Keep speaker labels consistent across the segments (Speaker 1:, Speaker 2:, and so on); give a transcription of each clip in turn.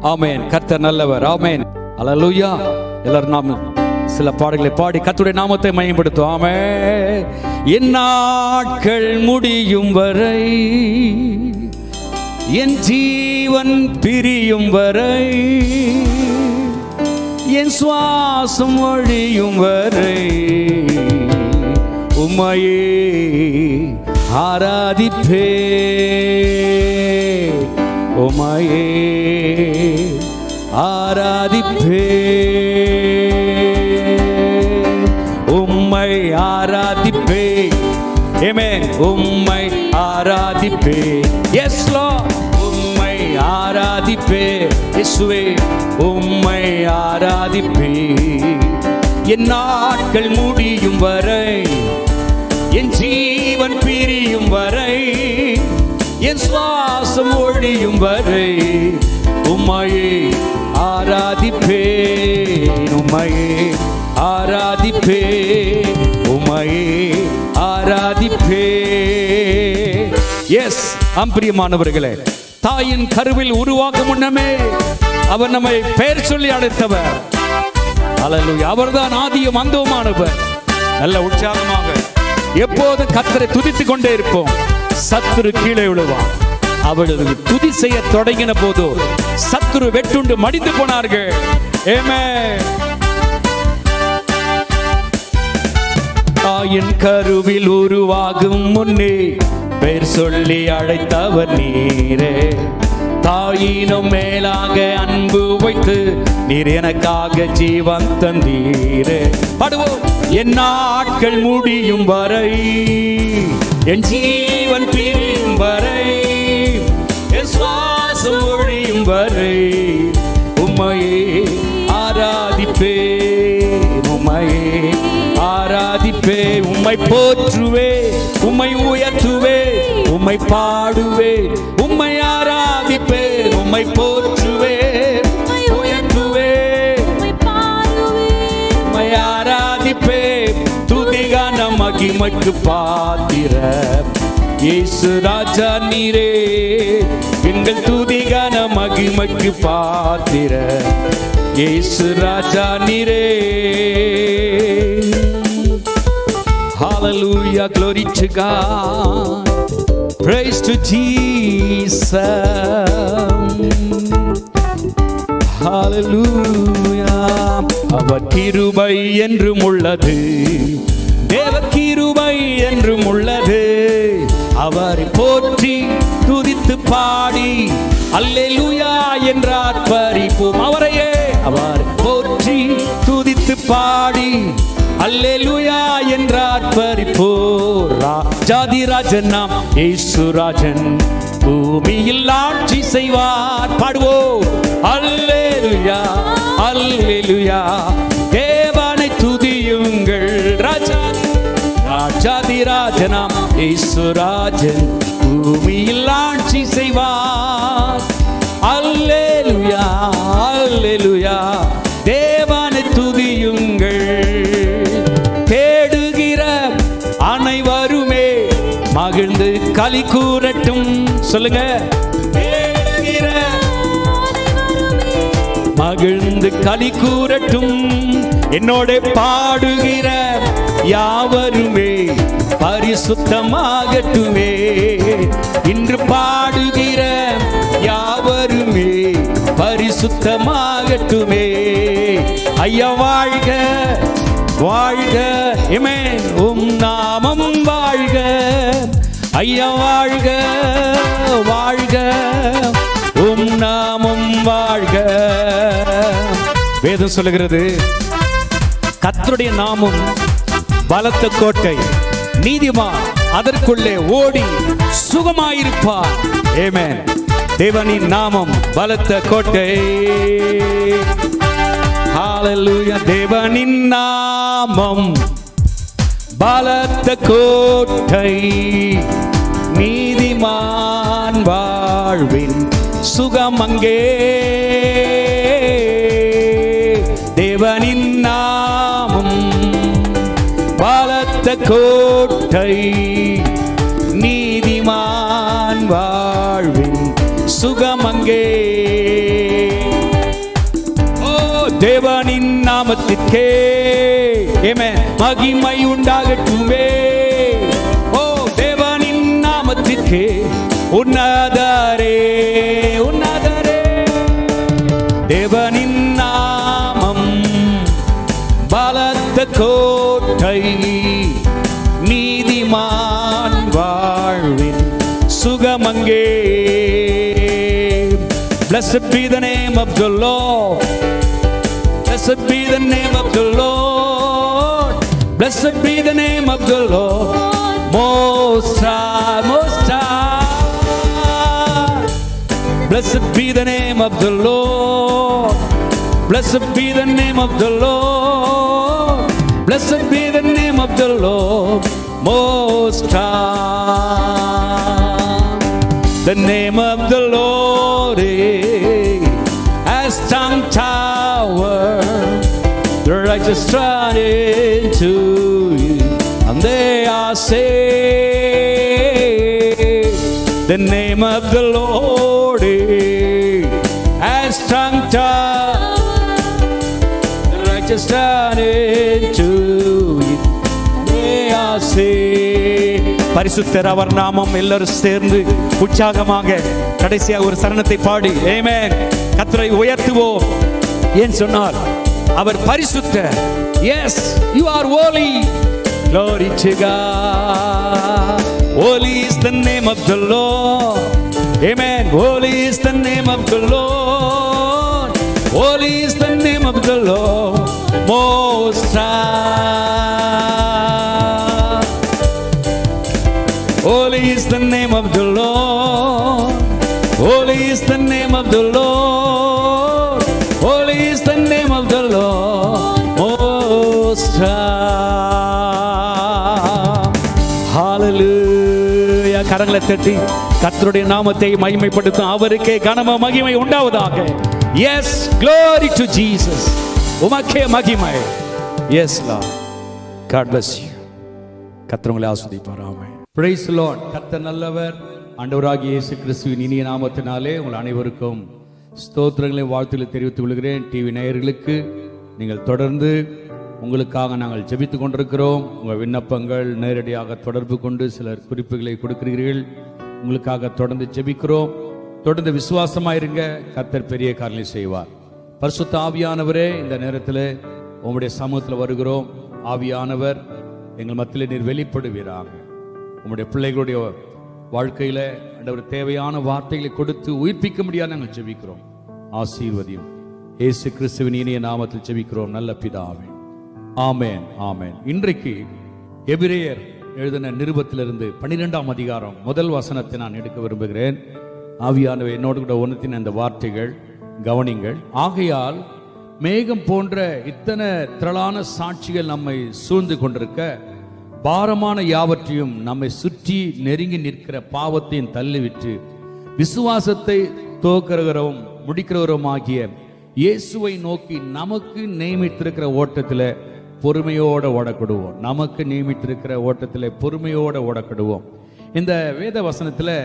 Speaker 1: ஆமென். கர்த்தர் நல்லவர். ஆமென். அல்லேலூயா. எல்லாரும் நாம் சில பாடல்களை பாடி கர்த்தருடைய நாமத்தை மகிமைப்படுத்துவோம். ஆமென். என் நாட்கள் முடியும் வரை, என் ஜீவன் பிரியும் வரை, என் சுவாசம் ஒழியும் வரை உம்மையே ஆராதிப்பே, உம்மையே ஆராதிப்பே, உம்மை ஆராதிப்பே. ஆமென். உம்மை ஆராதிப்பே. Yes Lord. உம்மை ஆராதிப்பே. இயேசுவே உம்மை ஆராதிப்பே. என் நாட்கள் முடியும் வரை, என் ஜீவன் பிரியும் வரை, என் சுவாசம் ஒழியும் வரை உம்மையே ஆராதிப்பே, உம்மையே ஆராதிப்பே, உம்மையே ஆராதிப்பே. எஸ் அம்பிரியமானவர்களே, தாயின் கருவில் உருவாக்கும் முன்னமே அவர் நம்மை பெயர் சொல்லி அழைத்தவர். அல்லேலூயா. அவர்தான் ஆதியும் அந்தவுமானவர். நல்ல உற்சாகமாக எப்போது கர்த்தரை துதித்துக் கொண்டே இருப்போம். சத்துரு கீழே விழுவான். அவர்கள் துதி செய்ய தொடங்கின போது சத்துரு வெட்டுண்டு மடிந்து போனார்கள். ஆமென். தாயின் கருவில் உருவாகும் முன்னே பெயர் சொல்லி அழைத்தவர் நீரே. தாயினும் மேலாக அன்பு வைத்து நீர் எனக்காக ஜீவன் தந்தீரே. பாடுவோம். என் நாட்கள் முடியும் வரை, என் ஜீவன் பிரியும் வரை, என் சுவாசம் ஒழியும் வரை உம்மையே ஆராதிப்பே, உம்மையே ஆராதிப்பே. உம்மை போற்றுவே, உம்மை உயர்த்துவே, உம்மை பாடுவே, உம்மை ஆராதிப்பே, உம்மை போற்றுவே, உயர்த்துவே, உம்மை ஆராதிப்பே. துதிகான மகிமைக்கு பாத்திர இயேசு ராஜா நீரே. எங்கள் துதிகான மகிமைக்கு பாத்திர இயேசு ராஜா நீரே. Hallelujah, glory to God, praise to Jesus. Hallelujah. அவர் கிருபை என்றும் உள்ளது, தேவ கிருபை என்றும் உள்ளது. அவரை போற்றி துதித்து பாடி அல்லேலூயா என்றார் பரிப்போம். அவரையே அவர் போற்றி துதித்து பாடி அல்லேலூயா என்றார் பரிப்போர். ராஜாதிராஜன் நாம் இயேசு ராஜன், பூமியில் ஆட்சி செய்வார். பாடுவோம். அல்லேலூயா, அல்லேலூயா. தேவனை துதியுங்கள். ராஜாதிராஜனாம் இயேசு ராஜன், பூமியில் ஆட்சி செய்வார். அல்லேலூயா, அல்லேலூயா. தேவனை துதியுங்கள். தேடுகிற அனைவருமே மகிழ்ந்து களி கூறட்டும். சொல்லுங்க. தேடுகிற மகிழ்ந்து களி கூறட்டும். என்னோட பாடுகிற யாவருமே பரிசுத்தமாகட்டுமே. இன்று பாடுகிற யாவருமே பரிசுத்தமாகட்டுமே. ஐயா வாழ்க, வாழ்க. ஆமென். உம் நாமம் வாழ்க. ஐயா வாழ்க, வாழ்க. உம் நாமம் வாழ்க. வேதம் சொல்லுகிறது, கர்த்தருடைய நாமம் பலத்த கோட்டை, நீதிமான் அதற்குள்ளே ஓடி சுகமாயிருப்பார். ஆமென். தேவனின் நாமம் பலத்த கோட்டை. ஹalleluya. தேவனின் நாமம் பலத்த கோட்டை, நீதிமான் வாழ்வின் சுகம் அங்கே. தேவனின் நாமம் பலத்த கோட்டை, நீதிமான் வாழ்வின் சுகம் அங்கே. நாமத்திற்கே ஆமென் மகிமை உண்டாகட்டுமே. ஓ தேவனின் நாமத்திற்கே உன்னதரே உன்னதரே. தேவனின் நாமம் பலத்த கோட்டை, நீதிமான் வாழ்வின் சுகமங்கே. Blessed be the name of the Lord. Blessed be the name of the Lord. Blessed be the name of the Lord. Most High, Most High. Blessed be the name of the Lord. Blessed be the name of the Lord. Blessed be the name of the Lord Most High. The name of the Lord is a strong tower. The righteous run into it and they are saved. The name of the Lord is a strong tower. The righteous run into it, they are saved. பரிசுத்தர் அவர் நாமம். எல்லாரும் சேர்ந்து உற்சாகமாக கடைசியாக ஒரு சரணத்தை பாடி ஆமென் கர்த்தரை உயர்த்துவோம். ஏன் சொன்னார் அவர் பரிசுத்தர். Yes, you are holy. Glory to God. Holy is the name of the Lord. Amen. Holy is the name of the Lord. Holy is the name of the Lord Most High. Holy is the name of the Lord. Holy is the name of the Lord. Holy is the name of the Lord Most High. Hallelujah. கரங்களை தட்டி கர்த்தருடைய நாமத்தை மகிமைப்படுத்தும். அவருக்கே கனம மகிமை உண்டாவதாக. Yes, glory to Jesus. உமக்கே மகிமை. Yes Lord. God bless you. கர்த்தர் உங்களை ஆசீர்வதிப்பார். ஆமென். Praise the Lord. கர்த்தர் நல்லவர். ஆண்டவராகிய இயேசு கிறிஸ்துவின் இனிய நாமத்தினாலே உங்கள் அனைவருக்கும் ஸ்தோத்திரங்களை வாழ்த்துக்களை தெரிவித்துக் கொள்கிறேன். டிவி நேயர்களுக்கு நீங்கள் தொடர்ந்து உங்களுக்காக நாங்கள் ஜெபித்துக் கொண்டிருக்கிறோம். உங்கள் விண்ணப்பங்கள் நேரடியாக தொடர்பு கொண்டு சிலர் குறிப்புகளை கொடுக்கிறீர்கள். உங்களுக்காக தொடர்ந்து ஜெபிக்கிறோம். தொடர்ந்து விசுவாசமாயிருங்க. கர்த்தர் பெரிய காரியங்களை செய்வார். பரிசுத்த ஆவியானவரே, இந்த நேரத்தில் உங்களுடைய சமூகத்தில் வருகிறோம். ஆவியானவர் எங்கள் மத்தியில் நீர் வெளிப்படுவீராக. உங்களுடைய பிள்ளைகளுடைய வாழ்க்கையில ஆண்டவர் தேவையான வார்த்தைகளை கொடுத்து உயிர்ப்பிக்க முடியாது நாங்கள் ஜெபிக்கிறோம். ஆசீர்வதியும். இயேசு கிறிஸ்துவின் இனிய நாமத்தில் ஜெபிக்கிறோம் நல்ல பிதாவே. ஆமென், ஆமென். இன்றைக்கு எபிரேயர் எழுதின நிருபத்திலிருந்து 12ஆம் அதிகாரம் முதல் வசனத்தை நான் எடுக்க விரும்புகிறேன். ஆவியானவர் என்னோடு கூட உணர்த்தின அந்த வார்த்தைகள் கவனிங்கள். ஆகையால் மேகம் போன்ற இத்தனை திரளான சாட்சிகள் நம்மை சூழ்ந்து கொண்டிருக்க, பாரமான யாவற்றையும் நம்மை சுற்றி நெருங்கி நிற்கிற பாவத்தையும் தள்ளிவிட்டு விசுவாசத்தை துவக்கிறவரும் முடிக்கிறவரும் ஆகிய இயேசுவை நோக்கி நமக்கு நியமித்திருக்கிற ஓட்டத்தில் பொறுமையோடு ஓடக்கிடுவோம். நமக்கு நியமித்திருக்கிற ஓட்டத்தில் பொறுமையோடு ஓடக்கிடுவோம். இந்த வேத வசனத்தில்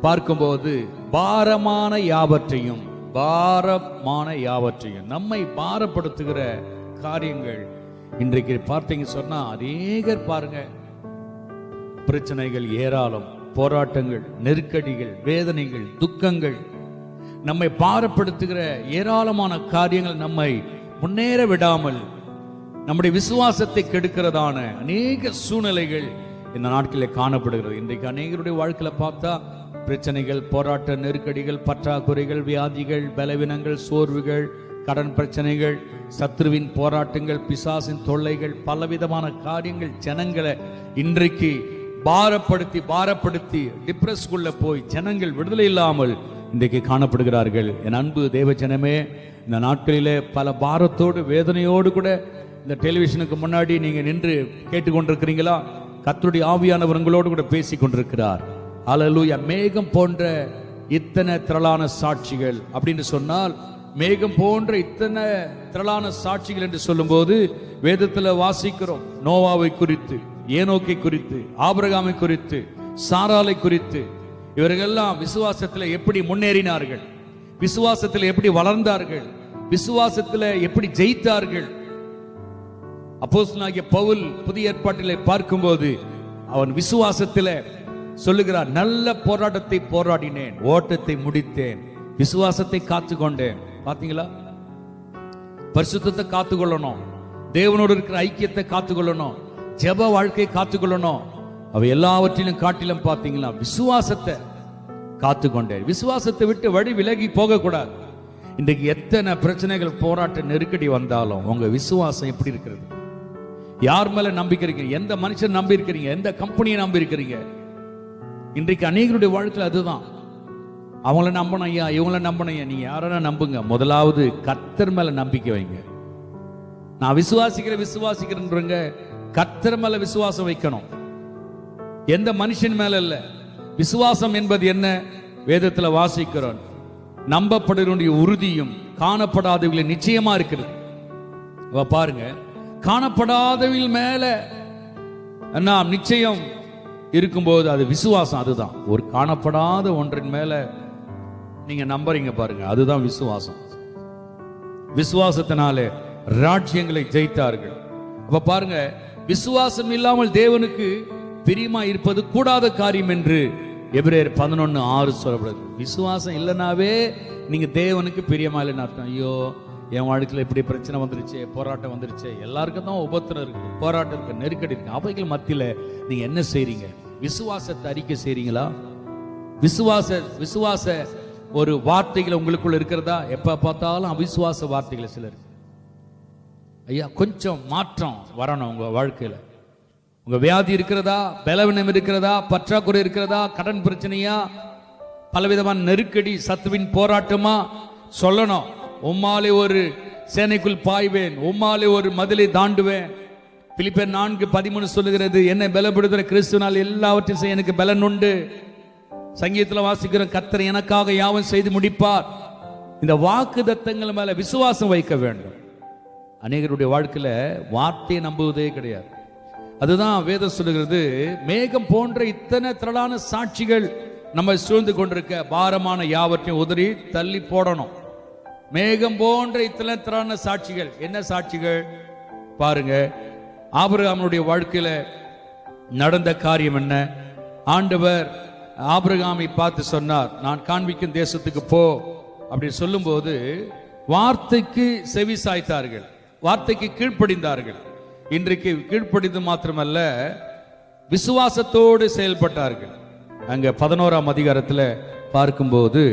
Speaker 1: பார்க்கும்போது பாரமான யாவற்றையும் நம்மை பாரப்படுத்துகிற காரியங்கள் இன்றைக்கு பார்த்தீங்க சொன்னா அநேகர் பாருங்க, பிரச்சனைகள் ஏராளம், போராட்டங்கள், நெருக்கடிகள், வேதனைகள், துக்கங்கள், நம்மை பாரப்படுத்துகிற ஏராளமான காரியங்கள் நம்மை முன்னேற விடாமல் நம்முடைய விசுவாசத்தை கெடுக்கிறதான அநேக சூழ்நிலைகள் இந்த நாட்களில் காணப்படுகிறது. இன்றைக்கு அநேகருடைய வாழ்க்கையில பார்த்தா பிரச்சனைகள், போராட்ட, நெருக்கடிகள், பற்றாக்குறைகள், வியாதிகள், பலவீனங்கள், சோர்வுகள், கடன் பிரச்சனைகள், சத்ருவின் போராட்டங்கள், பிசாசின் தொல்லைகள், பலவிதமான காரியங்கள் ஜனங்களை இன்றைக்கு பாரப்படுத்தி டிப்ரெஸ்க்குள்ள போய் ஜனங்கள் விடுதலை இல்லாமல் இன்றைக்கு காணப்படுகிறார்கள். என் அன்பு தேவ ஜனமே, இந்த நாட்களிலே பல பாரத்தோடு வேதனையோடு கூட இந்த டெலிவிஷனுக்கு முன்னாடி நீங்க நின்று கேட்டுக்கொண்டிருக்கிறீங்களா? கர்த்தருடைய ஆவியானவர் உங்களோடு கூட பேசி கொண்டிருக்கிறார். அல்லேலூயா. மேகம் போன்ற இத்தனை திரளான சாட்சிகள் அப்படின்னு சொன்னால், மேகம் போன்ற இத்தனை திரளான சாட்சிகள் என்று சொல்லும்போது வேதத்தில் வாசிக்கிறோம். நோவாவை குறித்து, ஏனோக்கை குறித்து, ஆபிரகாமை குறித்து, சாராளை குறித்து. இவர்களெல்லாம் விசுவாசத்தில் எப்படி முன்னேறினார்கள், விசுவாசத்தில் எப்படி வளர்ந்தார்கள், விசுவாசத்தில் எப்படி ஜெயித்தார்கள். அப்போஸ்தலனாகிய பவுல் புதிய ஏற்பாட்டிலே பார்க்கும்போது அவன் விசுவாசத்தில் சொல்லுகிறார், நல்ல போராட்டத்தை போராடினேன், ஓட்டத்தை முடித்தேன், விசுவாசத்தை காத்துக்கொண்டேன். பாத்தீங்களா? பரிசுத்தத்தை காத்துக்கொள்ளணும், தேவனோடு இருக்கிற ஐக்கியத்தை காத்துக்கொள்ளணும், ஜெப வாழ்க்கையை காத்துக்கொள்ளணும். அவை எல்லாவற்றிலும் காட்டிலும் பாத்தீங்களா விசுவாசத்தை காத்துக்கொண்டேன். விசுவாசத்தை விட்டு வழி விலகி போக கூடாது. இன்றைக்கு எத்தனை பிரச்சனைகள், போராட்ட நெருக்கடி வந்தாலும் உங்க விசுவாசம் எப்படி இருக்கிறது? யார் மேல நம்பிக்கை இருக்கீங்க? எந்த மனுஷன் நம்பி இருக்கிறீங்க? எந்த கம்பெனியை நம்பி இருக்கிறீங்க? இன்றைக்கு அநேகருடைய வாழ்க்கையில் அதுதான். அவங்கள நம்பணும் ஐயா, இவங்கள நம்பணும் ஐயா. நீங்க யாரா நம்புங்க, முதலாவது கர்த்தர் மேல நம்பிக்கை வைங்க. நான் விசுவாசிக்கிறேன்றங்க, கர்த்தர் மேல விசுவாசம் வைக்கணும், எந்த மனுஷன் மேல இல்ல. விசுவாசம் என்பது என்ன? வேதத்துல வாசிக்கிறோம், நம்பப்படுவனுடைய உறுதியும் காணப்படாதவர்களின் நிச்சயமா இருக்கிறது. பாருங்க, காணப்படாதவர்கள் மேல நாம் நிச்சயம் இருக்கும்போது அது விசுவாசம். அதுதான் ஒரு காணப்படாத ஒன்றின் மேல நீங்க நம்புறீங்க பாருங்க, அதுதான் விசுவாசம். விசுவாசத்தினாலே ராஜ்யங்களை ஜெயித்தார்கள். அப்ப பாருங்க, விசுவாசம் இல்லாமல் தேவனுக்கு பிரியமா இருப்பது கூடாத காரியம் என்று எபிரேயர் 11:6 சொல்லப்படுது. விசுவாசம் இல்லைனாவே நீங்க தேவனுக்கு பிரியமா இல்லைன்னு அர்த்தம். ஐயோ, என் வாழ்க்கையில் இப்படி பிரச்சனை வந்துருச்சு, போராட்டம் வந்துருச்சு. எல்லாருக்கும் தான் உபத்திரம் இருக்கு, போராட்டம் இருக்கு, நெருக்கடி இருக்கு. அவைகள் மத்தியில நீங்க என்ன செய்றீங்க? விசுவாசத்தை அறிக்கை செய்றீங்களா? விசுவாச ஒரு வார்த்தைகள் உங்களுக்குள்ள இருக்கிறதா? எப்ப பார்த்தாலும் அவிசுவாச வார்த்தைகளை சிலர். ஐயா, கொஞ்சம் மாற்றம் வரணும் உங்க வாழ்க்கையில. உங்க வியாதி இருக்கிறதா, பலவீனம் இருக்கிறதா, பற்றாக்குறை இருக்கிறதா, கடன் பிரச்சனையா, பலவிதமான நெருக்கடி, சத்துவின் போராட்டமா? சொல்லணும், உம்மாலே ஒரு சேனைக்குள் பாய்வேன், உம்மாலே ஒரு மதிலை தாண்டுவேன். பிலிப்பியர் 4:13 சொல்லுகிறது, என்னை பலப்படுத்துகிற கிறிஸ்துவினால் எல்லாவற்றையும் செய்ய எனக்கு பலன் உண்டு. சங்கீதத்தில் வாசிக்கிற, கர்த்தர் எனக்காக யாவும் செய்து முடிப்பார். இந்த வாக்குத்தத்தங்கள் மேல விசுவாசம் வைக்க வேண்டும். அநேகருடைய வாழ்க்கையில வார்த்தையை நம்புவதே கிடையாது. அதுதான் வேதம் சொல்லுகிறது, மேகம் போன்ற இத்தனை திரளான சாட்சிகள் நம்ம சூழ்ந்து கொண்டிருக்க, பாரமான யாவற்றையும் உதறி தள்ளி போடணும். மேகம் போன்ற இத்தனை திரளான சாட்சிகள். என்ன சாட்சிகள் பாருங்க? ஆபிரகாமுடைய வாழ்க்கையில நடந்த காரியம் என்ன? ஆண்டவர் ஆபிரகாமை பார்த்து சொன்னார், நான் காண்பிக்கும் தேசத்துக்கு போ அப்படி சொல்லும்போது வார்த்தைக்கு செவி சாய்த்தார்கள், வார்த்தைக்கு கீழ்ப்படிந்தார்கள். இன்றைக்கு கீழ்ப்படிந்து மாத்திரமல்ல, விசுவாசத்தோடு செயல்பட்டார்கள். அங்க 11ஆம் அதிகாரத்தில் பார்க்கும்போது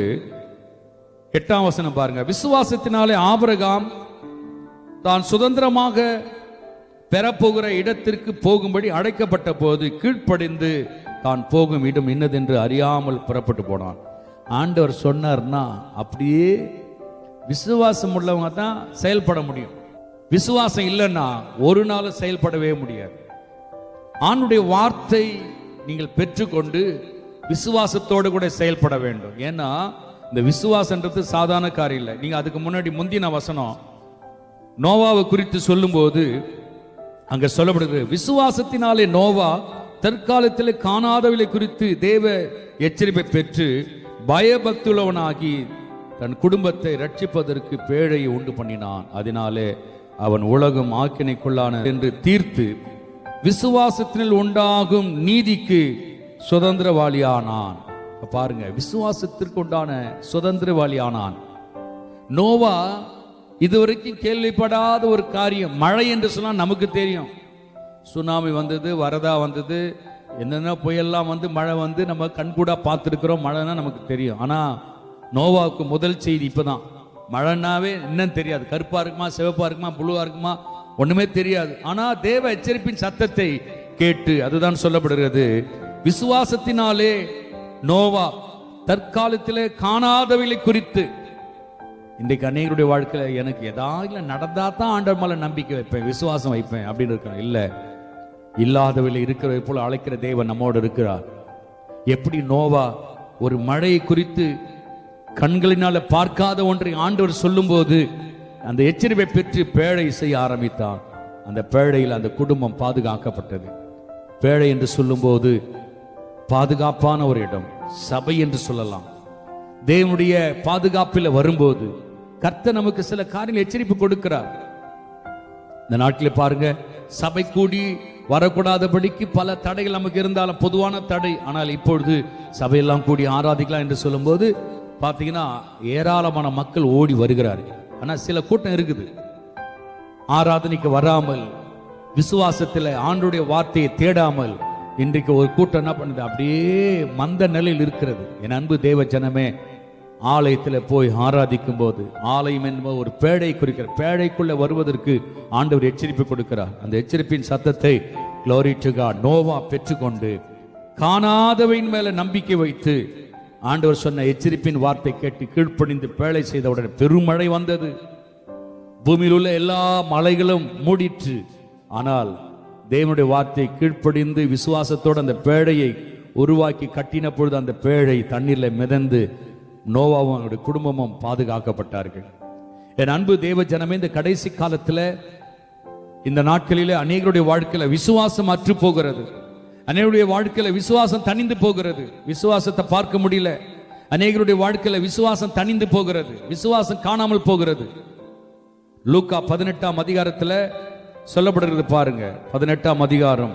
Speaker 1: 8ஆம் வசனம் பாருங்க. விசுவாசத்தினாலே ஆபிரகாம் தான் சுதந்திரமாக பெறப்போகிற இடத்திற்கு போகும்படி அழைக்கப்பட்ட போது கீழ்ப்படிந்து தான் போகும் இடம் இன்னதென்று அறியாமல் புறப்பட்டு போனான். ஆண்டவர் சொன்னார்னா அப்படியே விசுவாசம் உள்ளவங்க தான் செயல்பட முடியும். விசுவாசம் இல்லைன்னா ஒரு நாள் செயல்படவே முடியாது. ஆண்டுடைய வார்த்தை நீங்கள் பெற்றுக்கொண்டு விசுவாசத்தோடு கூட செயல்பட வேண்டும். ஏன்னா இந்த விசுவாசன்றது சாதாரண காரியம் இல்லை. நீங்க அதுக்கு முன்னாடி முந்தின வசனம் நோவாவை குறித்து சொல்லும்போது அங்க சொல்லப்படுகிறது, விசுவாசத்தினாலே நோவா தற்காலத்தில் காணாதவளை குறித்து தேவ எச்சரிப்பை பெற்று பயபக்தியுள்ளவனாகி தன் குடும்பத்தை ரட்சிப்பதற்கு பேழையை உண்டு பண்ணினான். அதனாலே அவன் உலகம் ஆக்கினைக்குள்ளான என்று தீர்த்து விசுவாசத்தினில் உண்டாகும் நீதிக்கு சுதந்திரவாளியானான். பாருங்க, விசுவாசத்திற்கு உண்டான சுதந்திரவாளியானான். நோவா இதுவரைக்கும் கேள்விப்படாத ஒரு காரியம். மழை என்று சொன்னா நமக்கு தெரியும், சுனாமி வந்தது, வரதா வந்தது, என்னென்ன புயல்லாம் வந்து மழை வந்து நம்ம கண்கூடா பார்த்துருக்கிறோம். மழைன்னா நமக்கு தெரியும். ஆனா நோவாவுக்கு முதல் செய்தி இப்பதான். மழைனாவே என்னன்னு தெரியாது, கருப்பா இருக்குமா, சிவப்பா இருக்குமா, புழுவா இருக்குமா, ஒண்ணுமே தெரியாது. ஆனா தேவ எச்சரிப்பின் சத்தத்தை கேட்டு, அதுதான் சொல்லப்படுகிறது, விசுவாசத்தினாலே நோவா தற்காலத்திலே காணாதவளை குறித்து. இன்றைக்கு அநேகருடைய வாழ்க்கையில எனக்கு ஏதாவது நடந்தா தான் ஆண்டவர் மேல நம்பிக்கை வைப்பேன், விசுவாசம் வைப்பேன் அப்படின்னு இருக்க. இல்ல, இல்லாதவளை இருக்கிறதை போல அழைக்கிற தேவன் நம்மோடு இருக்கிறார். எப்படி நோவா ஒரு மழையை குறித்து கண்களினால பார்க்காத ஒன்றை ஆண்டவர் சொல்லும் போது அந்த எச்சரிப்பை பெற்று பேழை செய்ய ஆரம்பித்தான். அந்த பேழையில் அந்த குடும்பம் பாதுகாக்கப்பட்டது. பேழை என்று சொல்லும் போது பாதுகாப்பான ஒரு இடம், சபை என்று சொல்லலாம். தேவனுடைய பாதுகாப்பில் வரும்போது, கர்த்தர் நமக்கு சில காரியங்கள் எச்சரிப்பு கொடுக்கிறார். இந்த நாட்டில் பாருங்க, சபை கூடி வரக்கூடாதபடிக்கு பல தடைகள் நமக்கு இருந்தாலும், பொதுவான தடை. ஆனால் இப்பொழுது சபையெல்லாம் கூடி ஆராதிக்கலாம் என்று சொல்லும்போது பார்த்தீங்கன்னா ஏராளமான மக்கள் ஓடி வருகிறார்கள். ஆனால் சில கூட்டம் இருக்குது, ஆராதனைக்கு வராமல், விசுவாசத்தில் ஆண்டவருடைய வார்த்தையை தேடாமல் இன்றைக்கு ஒரு கூட்டம் என்ன பண்ணுது, அப்படியே மந்த நிலையில் இருக்கிறது. என் அன்பு தேவ ஜனமே, ஆலயத்தில் போய் ஆராதிக்கும் போது, ஆலயம் என்பது ஒரு பேழை குறிக்கிற, பேழைக்குள்ள வருவதற்கு ஆண்டவர் எச்சரிப்பு கொடுக்கிறார். அந்த எச்சரிப்பின் சத்தத்தை glory to God நோவா பெற்றுக்கொண்டு காணாதவையின் மேல நம்பிக்கை வைத்து ஆண்டவர் சொன்ன எச்சரிப்பின் வார்த்தை கேட்டு கீழ்ப்படிந்து பேழை செய்தவுடன் பெருமழை வந்தது. பூமியில் உள்ள எல்லா மலைகளும் மூடிற்று. ஆனால் தேவனுடைய வார்த்தை கீழ்ப்படிந்து விசுவாசத்தோடு அந்த பேழையை உருவாக்கி கட்டின பொழுது அந்த பேழை தண்ணீரில் மிதந்து நோவாவும் அவருடைய குடும்பமும் பாதுகாக்கப்பட்டார்கள். என் அன்பு தேவ ஜனமே, இந்த கடைசி காலத்தில் இந்த நாட்களிலே அநேகருடைய வாழ்க்கையில விசுவாசம் அற்று போகிறது. அநேகருடைய வாழ்க்கையில விசுவாசம் தணிந்து போகிறது. விசுவாசத்தை பார்க்க முடியல. அநேகருடைய வாழ்க்கையில விசுவாசம் தணிந்து போகிறது, விசுவாசம் காணாமல் போகிறது. லூக்கா 18ஆம் அதிகாரத்தில் சொல்லப்படுகிறது பாருங்க. 18ஆம் அதிகாரம்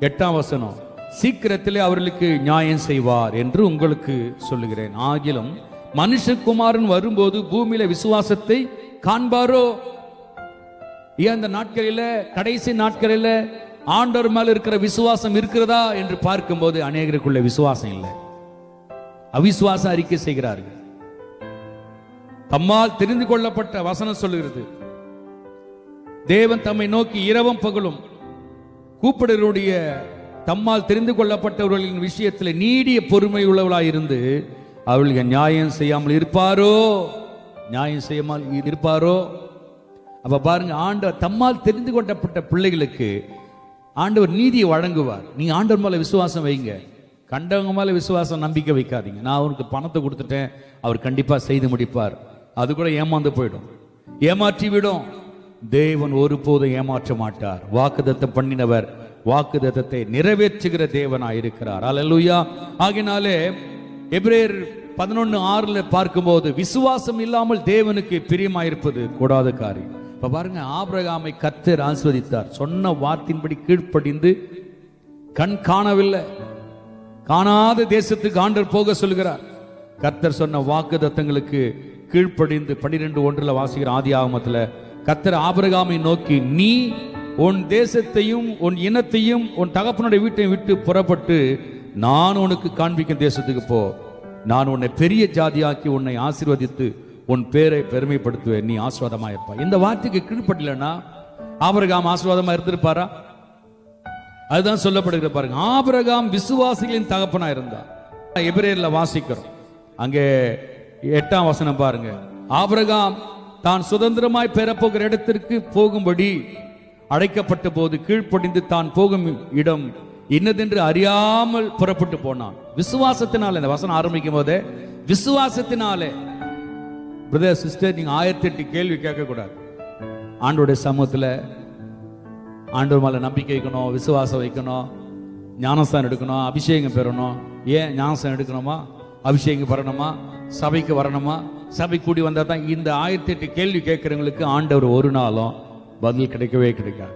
Speaker 1: 8ஆம் வசனம், சீக்கிரத்திலே அவர்களுக்கு நியாயம் செய்வார் என்று உங்களுக்கு சொல்லுகிறேன். ஆகிலும் மனுஷகுமாரன் வரும்போது பூமியில விசுவாசத்தை காண்பாரோ? ஏன் அந்த நாட்களில, கடைசி நாட்களில ஆண்டவர் மேல இருக்கிற விசுவாசம் இருக்கிறதா என்று பார்க்கும்போது அநேகருக்குள்ள விசுவாசம் இல்லை. அவிசுவாச அறிக்கை செய்கிறார்கள். தம்மால் தெரிந்து கொள்ளப்பட்ட வசனம் சொல்லுகிறது, தேவன் தம்மை நோக்கி இரவும் பகலும் கூப்பிடுவருடைய தம்மால் தெரிந்து கொள்ளப்பட்டவர்களின் விஷயத்தில் நீடிய பொறுமை உள்ளவர்களாயிருந்து அவர்களுக்கு நியாயம் செய்யாமல் இருப்பாரோ? நியாயம் செய்யாமல் இருப்பாரோ? அப்ப பாருங்க, ஆண்டவர் தம்மால் தெரிந்து கொள்ளப்பட்ட பிள்ளைகளுக்கு ஆண்டவர் நீதியை வழங்குவார். நீங்க ஆண்டவர் மேல விசுவாசம் வைங்க. கண்டவங்க மேல விசுவாசம் நம்பிக்கை வைக்காதீங்க. நான் அவருக்கு பணத்தை கொடுத்துட்டேன், அவர் கண்டிப்பா செய்து முடிப்பார். அது கூட ஏமாந்து போயிடும், ஏமாற்றி விடும். தேவன் ஒருபோதும் ஏமாற்ற மாட்டார். வாக்குத்தத்தம் பண்ணினவர் வாக்குத்தத்தத்தை நிறைவேற்றுகிற தேவனாய் இருக்கிறார். அல்லேலூயா. ஆகினாலே எபிரேயர் 11:6 பார்க்கும்போது விசுவாசம் இல்லாமல் தேவனுக்கு பிரியமாயிருப்பது கூடாத காரியம். இப்ப பாருங்க, ஆபிரகாமை கர்த்தர் ஆசீர்வதித்தார். சொன்ன வார்த்தையின்படி கீழ்ப்படிந்து, கண் காணவில்லை, காணாத தேசத்துக்கு ஆண்டவர் போக சொல்கிறார். கர்த்தர் சொன்ன வாக்குத்தத்தங்களுக்கு கீழ்ப்படிந்து 12:1 வாசிக்கிற ஆதியாகமத்தில் கர்த்தர் ஆபிரகாமை நோக்கி, நீ உன் தேசத்தையும் உன் இனத்தையும் உன் தகப்பனுடைய வீட்டையும் விட்டு புறப்பட்டு நான் உனக்கு காண்பிக்கும் தேசத்துக்கு போ. நான் உன்னை பெரிய ஜாதியாக்கி உன்னை ஆசீர்வதித்து உன் பேரை பெருமைப்படுத்துவேன், நீ ஆசீர்வாதமா இருப்பாய். இந்த வார்த்தைக்கு கீழ்ப்படலன்னா ஆபிரகாம் ஆசீர்வாதமா இருந்திருப்பாரா? அதுதான் சொல்லப்படுகிற பாருங்க. ஆபிரகாம் விசுவாசிகளின் தகப்பனா இருந்தார். எபிரேயர்ல வாசிக்கிறோம், அங்கே 8ஆம் வசனம் பாருங்க. ஆபிரகாம் தான் சுதந்திரமாய் பெறப்போகிற இடத்திற்கு போகும்படி அழைக்கப்பட்ட போது கீழ்ப்படிந்து தான் போகும் இடம் இன்னதென்று அறியாமல் புறப்பட்டு போனான். விசுவாசத்தினால, இந்த வசனம் ஆரம்பிக்கும் போதே விசுவாசத்தினாலே. பிரதர் சிஸ்டர், நீங்க 1008 கேள்வி கேட்க கூடாது. ஆண்டவருடைய சமூகத்தில் ஆண்டவர் மேல நம்பிக்கை வைக்கணும், விசுவாசம் வைக்கணும், ஞானஸ்தானம் எடுக்கணும், அபிஷேகம் பெறணும். ஏன் ஞானஸ்தானம் எடுக்கணுமா, அபிஷேகம் பெறணுமா, சபைக்கு வரணுமா? சபை கூடி வந்தால் தான். இந்த 1008 கேள்வி கேட்கிறவங்களுக்கு ஆண்டவர் ஒரு நாளும் பதில் கிடைக்கவே கிடைக்காது.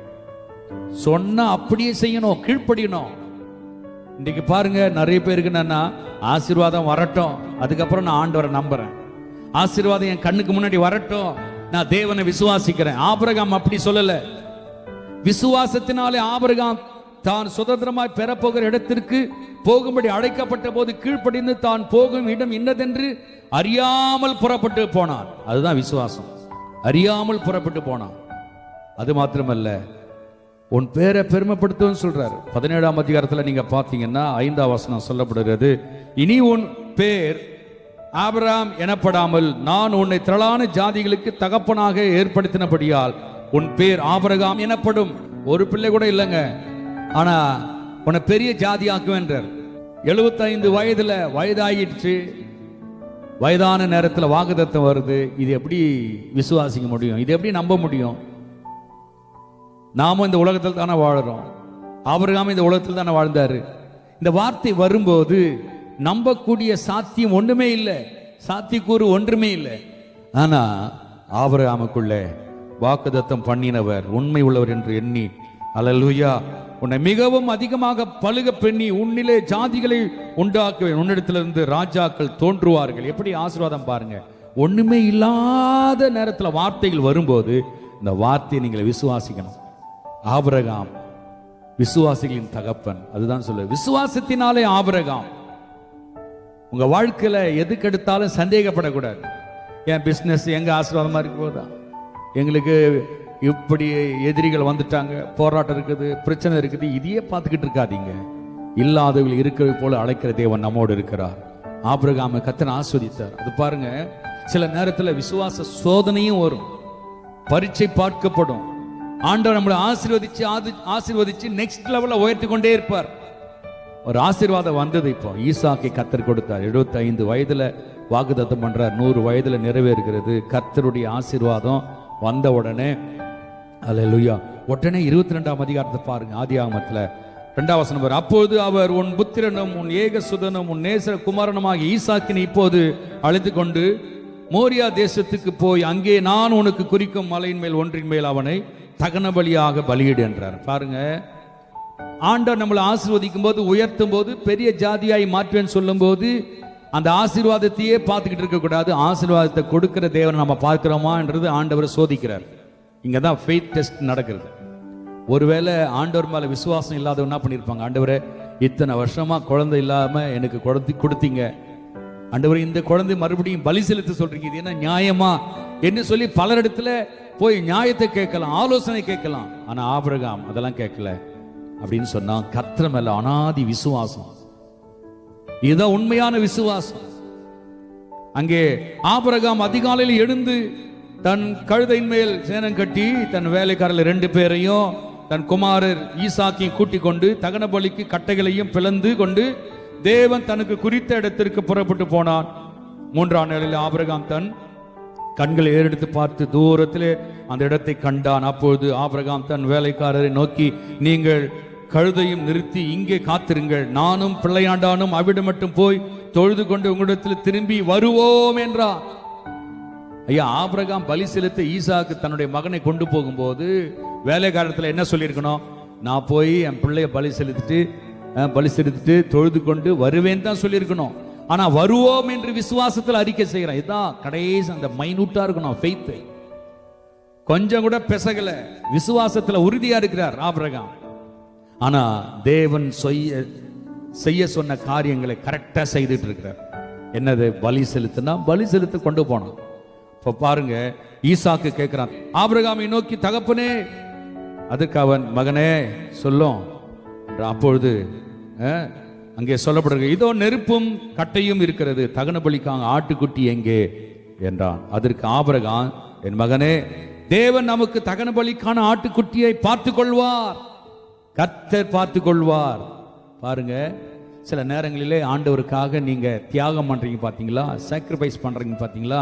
Speaker 1: சொன்னா அப்படியே செய்யணும், கீழ்ப்படியணும். இன்னைக்கு பாருங்க, நிறைய பேருக்கு என்னன்னா, ஆசீர்வாதம் வரட்டும், அதுக்கப்புறம் நான் ஆண்டவரை நம்புறேன், ஆசீர்வாதம் என் கண்ணுக்கு முன்னாடி வரட்டும், நான் தேவனை விசுவாசிக்கிறேன். ஆபிரகாம் அப்படி சொல்லல. விசுவாசத்தினாலே ஆபிரகாம் தான் சுதந்திரமாய் பெறப்போகிற இடத்திற்கு போகும்படி அழைக்கப்பட்ட போது கீழ்ப்படிந்து தான் போகும் இடம் இன்னதென்று அறியாமல் புறப்பட்டு போனான். அதுதான் விசுவாசம். அறியாமல் புறப்பட்டு போனான். அது மாத்திரமல்ல, உன் பேரை பெருமைப்படுத்தும் சொல்றாரு. 17ஆம் அதிகாரத்தில் நீங்க பார்த்தீங்கன்னா 5ஆம் வசனம் சொல்லப்படுகிறது, இனி உன் பேர் ஆபிரகாம் எனப்படாமல் நான் உன்னை திரளான ஜாதிகளுக்கு தகப்பனாக ஏற்படுத்தினபடியால் உன் பேர் ஆபிரகாம் எனப்படும். ஒரு பிள்ளை கூட இல்லைங்க, ஆனா உன்னை பெரிய ஜாதி ஆக்குவேன்றார். 75 வயதுல வயதாகிடுச்சு, வயதான நேரத்தில் வாக்குத்தத்தம் வருது. இது எப்படி விசுவாசிக்க முடியும்? இது எப்படி நம்ப முடியும்? நாமும் இந்த உலகத்தில் தானே வாழறோம், ஆபிரகாம் இந்த உலகத்தில் தானே வாழ்ந்தாரு. இந்த வார்த்தை வரும்போது நம்பக்கூடிய சாத்தியம் ஒன்றுமே இல்லை, சாத்தியக்கூறு ஒன்றுமே இல்லை. ஆனா ஆபிரகாமுக்குள்ளே வாக்குத்தத்தம் பண்ணினவர் உண்மை உள்ளவர் என்று எண்ணி, அல்லேலூயா, உன்னை மிகவும் அதிகமாக பலுக பெண்ணி உன்னிலே ஜாதிகளை உண்டாக்குவேன், உன்னிடத்திலிருந்து ராஜாக்கள் தோன்றுவார்கள். எப்படி ஆசீர்வாதம் பாருங்க. ஒண்ணுமே இல்லாத நேரத்தில் வார்த்தைகள் வரும்போது இந்த வார்த்தையை நீங்கள் விசுவாசிக்கணும். ஆபிரகாம் விசுவாசிகளின் தகப்பன். அதுதான் சொல்ல, விசுவாசத்தினாலே ஆபிரகாம். உங்க வாழ்க்கையில எதுக்கு எடுத்தாலும் சந்தேகப்படக்கூடாது. என் பிசினஸ் எங்க ஆசீர்வாதமா இருக்க போதா, எங்களுக்கு இப்படி எதிரிகள் வந்துட்டாங்க, போராட்டம் இருக்குது, பிரச்சனை இருக்குது, இதையே பார்த்துக்கிட்டு இருக்காதீங்க. இல்லாதவர்கள் இருக்கிறது போல அழைக்கிற தேவன் நம்மோடு இருக்கிறார். ஆபிரகாமை கர்த்தர் ஆஸ்வதித்தார். அது பாருங்க, சில நேரத்தில் விசுவாச சோதனையும் வரும், பரீட்சை பார்க்கப்படும். ஆண்டவர் நம்மளை ஆசீர்வதிச்சு நெக்ஸ்ட் லெவல்ல உயர்த்தி கொண்டே இருப்பார். ஒரு ஆசீர்வாதம் வந்தது. இப்போ ஈசாக்கை கர்த்தர் கொடுத்தார். 75 வயதுல வாக்குத்தத்தம் பண்றார், 100 வயதுல நிறைவேறுகிறது. கர்த்தருடைய ஆசீர்வாதம் வந்த உடனே, அல்லேலூயா, உடனே 22ஆம் அதிகாரத்தை பாருங்க. ஆதியாகமத்துல 2ஆம் வசனம் பாருங்க. அப்போது அவர், உன் புத்திரனும் உன் ஏகசுதனும் உன் நேச குமாரனுமாகிய ஈசாக்கினை இப்போது அழைத்து கொண்டு மோரியா தேசத்துக்கு போய் அங்கே நான் உனக்கு குறிக்கும் மலையின் மேல் ஒன்றின் மேல் அவனை தகன பலியாக பலியிடு என்றார். பாருங்க, ஆண்டவர் நம்மளை ஆசீர்வதிக்கும் போது, உயர்த்தும் போது, பெரிய ஜாதியாய் மாற்றுவேன்னு சொல்லும் போது அந்த ஆசீர்வாதத்தையே பார்த்துக்கிட்டு இருக்க கூடாது. ஆசீர்வாதத்தை கொடுக்கிற தேவனை நம்ம பார்க்கிறோமா என்றது ஆண்டவர் சோதிக்கிறார். இங்கதான் ஃபெய்த் டெஸ்ட் நடக்கிறது. ஒருவேளை ஆண்டவர் மேல விசுவாசம் இல்லாதவங்க என்ன பண்ணிருப்பாங்க, ஆண்டவரே இத்தனை வருஷமா குழந்தை இல்லாம எனக்கு குழந்தை கொடுத்தீங்க, ஆண்டவரே இந்த குழந்தை மறுபடியும் பலி செலுத்த சொல்றீங்க, இது என்ன நியாயமா என்று சொல்லி பலரிடத்துல போய் நியாயத்தை கேட்கலாம், ஆலோசனை கேட்கலாம். ஆனா ஆபிரகாம் அதெல்லாம் கேட்கல. அப்படின்னு சொன்னா கர்த்தர் மேல அனாதி விசுவாசம், இதுதான் உண்மையான விசுவாசம். அங்கே ஆபிரகாம் அதிகாலையில் எழுந்து தன் கழுதையின் மேல் சேனம் கட்டி தன் வேலைக்காரர்கள் 2 பேரையும் தன் குமாரர் ஈசாக்கையும் கூட்டிக் கொண்டு தகன பலிக்கு கட்டைகளையும் பிளந்து கொண்டு தேவன் தனக்கு குறித்த இடத்திற்கு புறப்பட்டு போனான். 3ஆம் நாளில் ஆபிரகாம் தன் கண்களை ஏறெடுத்து பார்த்து தூரத்திலே அந்த இடத்தை கண்டான். அப்பொழுது ஆபிரகாம் தன் வேலைக்காரரை நோக்கி, நீங்கள் கழுதையும் நிறுத்தி இங்கே காத்திருங்கள், நானும் பிள்ளையாண்டானும் அவிடம் மட்டும் போய் தொழுது கொண்டு உங்களிடத்தில் திரும்பி வருவோம் என்றார். ஐயா, ஆபிரகாம் பலி செலுத்த ஈசாக்கு தன்னுடைய மகனை கொண்டு போகும்போது வேலைக்காரத்தில் என்ன சொல்லியிருக்கணும், நான் போய் என் பிள்ளைய பலி செலுத்திட்டு தொழுது கொண்டு வருவேன் தான் சொல்லியிருக்கணும். ஆனா வருவோம் என்று விசுவாசத்தில் அறிக்கை செய்கிறான். இதுதான் கடைசி அந்த மைனூட்டா இருக்கணும் ஃபெய்த். கொஞ்சம் கூட பெசகல, விசுவாசத்துல உறுதியா இருக்கிறார் ஆபிரகாம். ஆனா தேவன் செய்ய சொன்ன காரியங்களை கரெக்டா செய்துட்டு இருக்கிறார். என்னது, பலி செலுத்தினா பலி செலுத்த கொண்டு போனான். இப்ப பாருங்க, ஈசாக்கு கேட்கிறான் ஆபிரகாமை நோக்கி, தகப்பனே. அதுக்கு அவன், மகனே சொல்லும். அப்பொழுது அங்கே சொல்லப்படுகிறது, இதோ நெருப்பும் கட்டையும் இருக்கிறது, தகன பலிக்காக ஆட்டுக்குட்டி எங்கே என்றான். அதற்கு ஆபிரகாம், என் மகனே, தேவன் நமக்கு தகன பலிக்கான ஆட்டுக்குட்டியை பார்த்து கொள்வார், கர்த்தர் பார்த்து கொள்வார். பாருங்க, சில நேரங்களிலே ஆண்டவருக்காக நீங்க தியாகம் பண்றீங்க பாத்தீங்களா, சாக்ரிஃபைஸ் பண்றீங்க பாத்தீங்களா.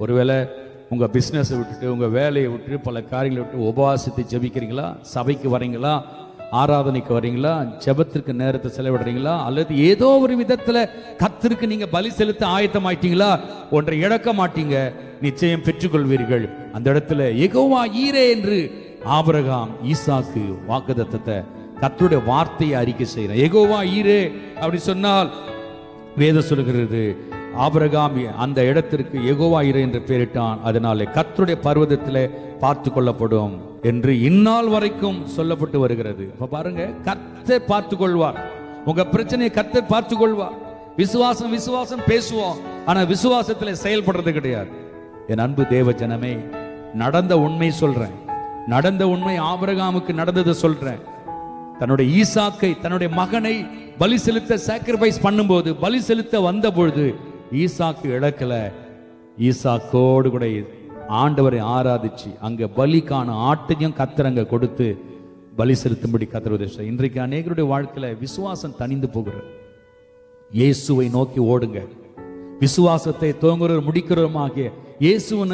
Speaker 1: ஒருவேளை உங்க பிசினஸை விட்டுட்டு, உங்க வேலையை விட்டு, பல காரியங்களை விட்டு உபவாசத்தை ஜெபிக்கிறீங்களா, சபைக்கு வரீங்களா, ஆராதனைக்கு வரீங்களா, ஜெபத்திற்கு நேரத்தை செலவிடுறீங்களா, அல்லது ஏதோ ஒரு விதத்துல கர்த்தருக்கு நீங்க பலி செலுத்த ஆயத்தமாயிட்டீங்களா, ஒன்றை இழக்க மாட்டீங்க, நிச்சயம் பெற்றுக்கொள்வீர்கள். அந்த இடத்துல யெகோவா ஈரே என்று ஆபிரகாம் ஈசாக்கு வாக்குத்தத்தத்தை, கர்த்தருடைய வார்த்தையை அறிக்கை செய்யறார். யெகோவா ஈரே அப்படி சொன்னால் வேதம் சொல்கிறது, ஆபிரகாம் அந்த இடத்திற்கு யெகோவா ஈரே என்று பெயரிட்டான். அதனாலே கர்த்தருடைய பர்வதத்திலே பார்த்து கொள்ளப்படும் என்று இந்நாள் வரைக்கும் சொல்லப்பட்டு வருகிறது. அப்ப பாருங்க, கர்த்தர் பார்த்து கொள்வார். உங்க பிரச்சனையை கர்த்தர் பார்த்து கொள்வார். விசுவாசம் விசுவாசம் பேசுவோம், ஆனா விசுவாசத்துல செயல்படுறது கிடையாது. என் அன்பு தேவ ஜனமே, நடந்த உண்மை சொல்றேன், நடந்த உண்மை ஆபிரகாமுக்கு நடந்ததை சொல்றேன். தன்னுடைய ஈசாக்கை, தன்னுடைய மகனை பலி செலுத்த சாக்ரிஃபைஸ் பண்ணும்போது, பலி செலுத்த வந்த பொழுது ஈசாக்கு இழக்கல. ஈசாக்கோடு கூட ஆண்டவரை ஆராதிச்சு அங்க பலிக்கான ஆட்டையும் கர்த்தர் கொடுத்து பலி செலுத்தும்படி கர்த்தர் உதவி. இன்றைக்கு அநேகருடைய வாழ்க்கையில விசுவாசம் தனிந்து போகிறது. இயேசுவை நோக்கி ஓடுங்க. விசுவாசத்தை துவங்குறவர் முடிக்கிறவருமாகிய இயேசுவை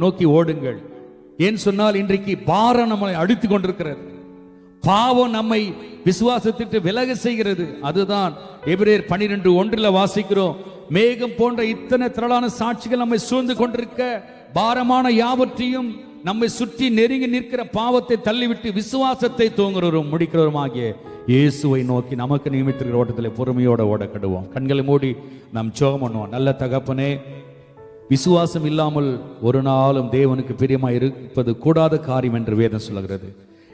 Speaker 1: நோக்கி ஓடுங்கள். ஏன் சொன்னால் இன்றைக்கு பாரம் நம்மளை அடித்து கொண்டிருக்கிறது. பாவம் நம்மை விசுவாசத்திற்கு விலக செய்கிறது. அதுதான் எபிரேயர் 12:1 வாசிக்கிறோம். மேகம் போன்ற இத்தனை திரளான சாட்சிகள் நம்மை சூழ்ந்து கொண்டிருக்க, பாரமான யாவற்றையும் நம்மை சுற்றி நெருங்கி நிற்கிற பாவத்தை தள்ளிவிட்டு விசுவாசத்தை தூங்குறவரும் முடிக்கிறவருமாகிய இயேசுவை நோக்கி நமக்கு நியமித்திருக்கிற ஓட்டத்தில் பொறுமையோட ஓட கடுவோம். கண்களை மூடி நாம் ஜெபம் பண்ணுவோம். நல்ல தகப்பனே, விசுவாசம் இல்லாமல் ஒரு நாளும் தேவனுக்கு பிரியமாய் இருப்பது கூடாத காரியம் என்று வேதம் சொல்லுகிறது.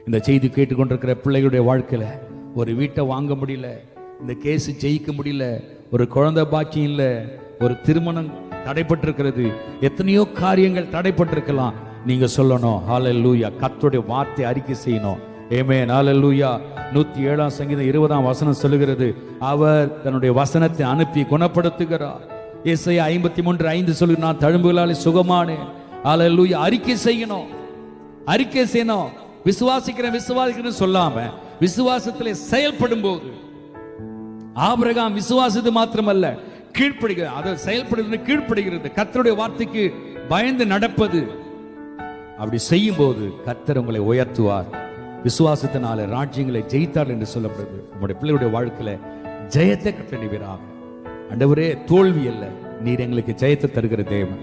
Speaker 1: இந்த செய்தி கேட்டுக்கொண்டிருக்கிற பிள்ளைகளுடைய வாழ்க்கையில ஒரு வீட்டை வாங்க முடியல, இந்த கேஸ் ஜெயிக்க முடியல, ஒரு குழந்தை பாக்கியம் இல்லை, ஒரு திருமணம் தடைப்பட்டிருக்கிறது, எத்தனையோ காரியங்கள் தடைப்பட்டிருக்கலாம். நீங்க சொல்லணும் ஹல்லேலூயா, கர்த்தருடைய வார்த்தை அறிக்கை செய்யணும். ஆமென், ஹல்லேலூயா. 107 சங்கீதம் 20 சொல்லுகிறது, அவர் தன்னுடைய வசனத்தை அனுப்பி குணப்படுத்துகிறார். ஏசாயா 53:5 சொல்லு, நான் தழும்புகளாலே சுகமானேன். ஹல்லேலூயா. அறிக்கை செய்யணும், அறிக்கை செய்யணும். விசுவாசிக்கிறேன் சொல்லாம விசுவாசத்திலே செயல்படும் போது, ஆபிரகாம் விசுவாசது மாத்திரமல்ல, கீழ்ப்படுகிறது, அதை செயல்படுகிறது, கீழ்ப்படுகிறது, கர்த்தருடைய வார்த்தைக்கு பயந்து நடப்பது. அப்படி செய்யும் போது கர்த்தர் உங்களை உயர்த்துவார். விசுவாசத்தினால ராஜ்யங்களை ஜெயித்தார் என்று சொல்லப்படுது. நம்முடைய பிள்ளைகளுடைய வாழ்க்கையில ஜெயத்தை கட்டணிவீராக. ஆண்டவரே, தோல்வி அல்ல, நீர் எங்களுக்கு ஜெயத்தை தருகிற தேவன்,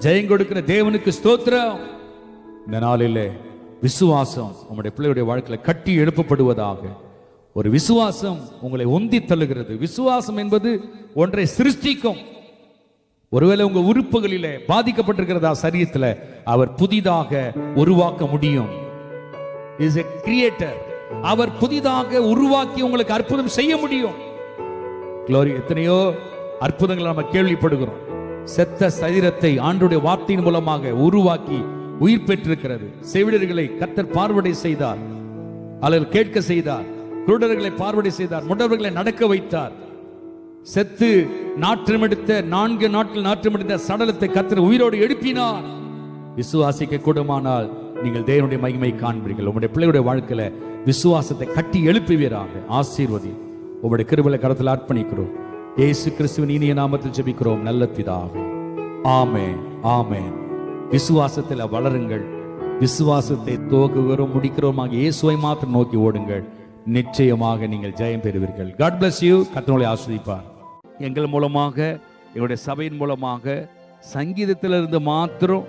Speaker 1: ஜெயம் கொடுக்கிற தேவனுக்கு ஸ்தோத்திரம். இந்த நாளிலே விசுவாசம் உங்களுடைய பிள்ளையுடைய வாழ்க்கையில கட்டி எழுப்பப்படுவதாக. ஒரு விசுவாசம் உங்களை உந்தி தள்ளுகிறது. விசுவாசம் என்பது ஒன்றை சிருஷ்டிக்கும். ஒருவேளை உங்க உறுப்புகளிலே பாதிக்கப்பட்டிருக்கிறதா சரீரத்தில், அவர் புதிதாக உருவாக்க முடியும். Is a creator. அவர் புதிதாக உருவாக்கி உங்களுக்கு அற்புதம் செய்ய முடியும். க்ளோரி. எத்தனையோ அற்புதங்களை நம்ம கேள்விப்படுகிறோம். செத்த சரீரத்தை ஆண்டவருடைய வார்த்தையின் மூலமாக உருவாக்கி உயிர் பெற்றிருக்கிறது. செவிடர்களை கர்த்தர் பார்வடை செய்தார், அல்லது கேட்க செய்தார். குருடர்களை பார்வடை செய்தார், முடவர்களை நடக்க வைத்தார். செத்து நாற்றமெடுத்த 4 நாட்கள் நாற்றமெடுத்த சடலத்தை கர்த்தர் உயிரோடு எழுப்பினார். விசுவாசிக்க கூடுமானால் நீங்கள் தேவனுடைய மகிமை காண்பீர்கள். உங்களுடைய பிள்ளைகளுடைய வாழ்க்கையில விசுவாசத்தை கட்டி எழுப்புவீராக. ஆசீர்வதி. உங்களுடைய கிருபையை கரத்தில் அர்ப்பணிக்கிறோம். இயேசு கிறிஸ்துவின் இனிய நாமத்தில் ஜெபிக்கிறோம் நல்ல பிதாவே. ஆமென், ஆமென். விசுவாசத்தில் வளருங்கள். விசுவாசத்தை துவக்குகிறோம் முடிக்கிறோமாக இயேசுவை மாத்திரம் நோக்கி ஓடுங்கள். நிச்சயமாக நீங்கள் ஜெயம் பெறுவீர்கள். God bless you. கர்த்தர் ஆசீர்வதிப்பார். எங்கள் மூலமாக, எங்களுடைய சபையின் மூலமாக சங்கீதத்திலிருந்து மாத்திரம்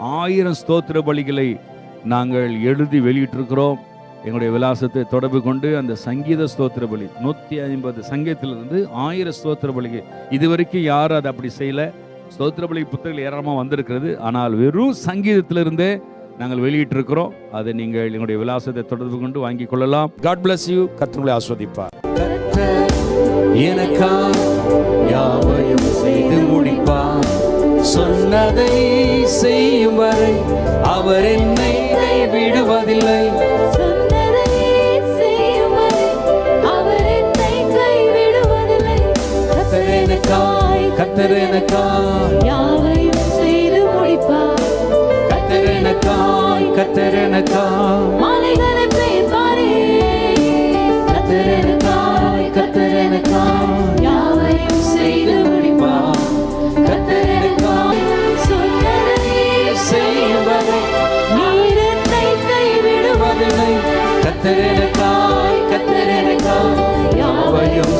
Speaker 1: 1000 ஸ்தோத்திர பலிகளை நாங்கள் எழுதி வெளியிட்டிருக்கிறோம். எங்களுடைய விலாசத்தை தொடர்பு கொண்டு அந்த சங்கீத ஸ்தோத்திர பலி 150 சங்கீதத்திலிருந்து 1000 ஸ்தோத்திர பலிகை இதுவரைக்கும் யாரும் அதை அப்படி செய்யல. ஸ்தோத்திர பலி புத்தகங்கள் ஏராளமாக வந்திருக்கிறது. ஆனால் வெறும் சங்கீதத்திலிருந்தே நாங்கள் வெளியிட்டிருக்கிறோம். அதை நீங்கள் எங்களுடைய விலாசத்தை தொடர்பு கொண்டு வாங்கிக் கொள்ளலாம். God bless you. கர்த்தர் ஆசீர்வதிப்பார். எனக்கா யாவையும் செய்து முடிப்பார், சொன்னதை செய்யும் வரை அவர் என்னை விடுவதில்லை. கர்த்தர் எனக்காய் யாவையும் செய்து முடிப்பார். கர்த்தர் எனக்காய், கர்த்தர் எனக்காய் மலைகளை பெயர்ப்பாரே. கர்த்தர் எனக்காய், கர்த்தர் எனக்காய் யாவையும் செய்து முடிப்பார். கர்த்தர் எனக்காய் சொன்னதை செய்யும் வரை நீர் என்னை கைவிடுவதில்லை. கர்த்தர் எனக்காய், கர்த்தர் எனக்காய் யாவையும்